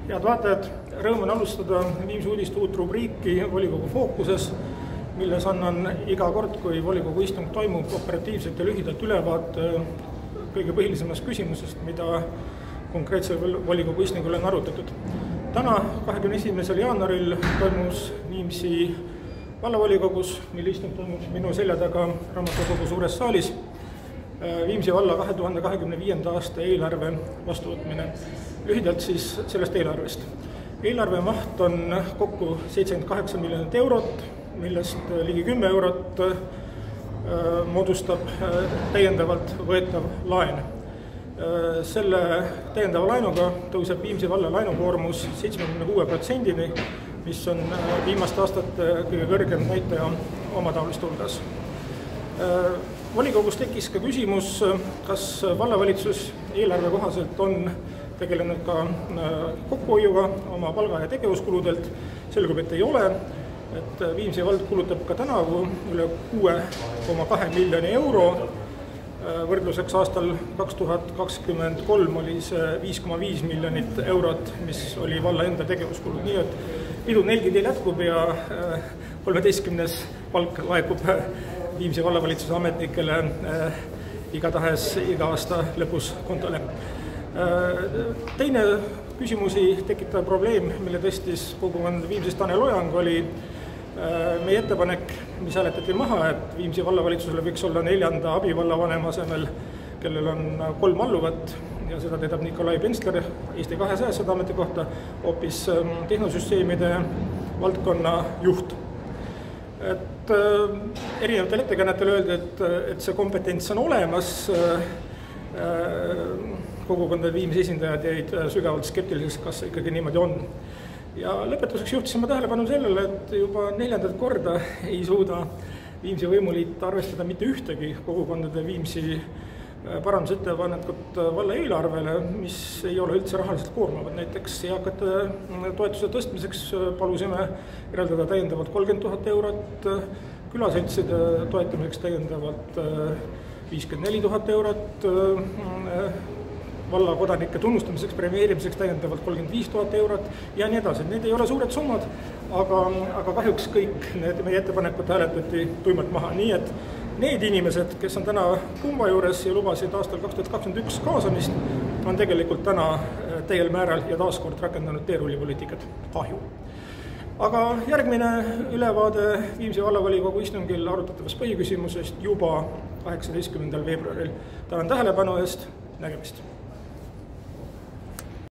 Head vaatajad, rõõm on alustada Viimsi uudiste uut rubriiki volikogu fookuses, milles annan iga kord, kui volikogu istung toimub, operatiivselt ja lühidalt ülevaate kõige põhilisemast küsimusest, mida konkreetsel volikogu istungil on arutatud. Täna, 21. jaanuaril toimus Viimsi vallavolikogus, mille istung toimus minu selja taga Raamatukogu suures saalis, Viimsi valla 2025. aasta eelarve vastuvõtmine. Lühidalt siis sellest eelarvest. Eelarve maht on kokku 78 miljonit eurot, millest ligi 10 eurot moodustab täiendavalt võetav laen. Selle täiendava laenuga tõuseb Viimsi valla laenukoormus 76%-ni, mis on viimaste aastate kõige kõrgem näitaja omataoliste hulgas. Volikogus tekkis ka küsimus, kas vallavalitsus eelarve kohaselt on tegelenud ka kokkuhoiuga oma palga- ja tegevuskuludelt. Selgub, et ei ole, et Viimsi vald kulutab ka tänavu üle 6,2 miljoni euro. Võrdluseks aastal 2023 oli see 5,5 miljonit eurot, mis oli valla enda tegevuskulud. Nii et pidu neilgi teil jätkub ja 13. palk laekub Viimsi vallavalitsuse ametnikele igatahes iga aasta lõpus kontole. Teine küsimusi tekitav probleem, mille tõstis kogukond Viimsist Tanel Ojang, oli meie ettepanek, mis hääletati maha, et Viimsi vallavalitsusele võiks olla 4. abivallavanema asemel, kellel on 3 alluvat ja seda teedab Nikolai Pensler Eesti 200 seda ametikohta, hoopis tehnosüsteemide valdkonna juht. Et erinevatel ettekannetel öeldi, et see kompetents on olemas, kogukondade Viimsi esindajad jäid sügavalt skeptiliseks, kas see ikkagi niimoodi on. Ja lõpetuseks juhtisime tähelepanu sellele, et juba 4. korda ei suuda Viimsi võimuliit arvestada mitte ühtegi kogukondade Viimsi parandusettepanekut valla eelarvele, mis ei ole üldse rahaliselt koormavad. Näiteks eakate toetuse tõstmiseks palusime eraldada täiendavalt 30 000 eurot, külaseltside toetamiseks täiendavalt 54 000 eurot, valla kodanike tunnustamiseks, premeerimiseks täiendavalt 35 000 eurot ja nii edasi. Need ei ole suured summad, aga kahjuks kõik need meie ettepanekud hääletati tuimalt maha. Nii et need inimesed, kes on täna pumba juures ja lubasid aastal 2021 kaasamist, on tegelikult täna täiel määral ja taaskord rakendanud teerullipoliitikat. Kahju. Aga järgmine ülevaade Viimsi vallavolikogu istungil arutatavast põhiküsimusest juba 18. veebruaril. Tänan tähelepanu eest, nägemist!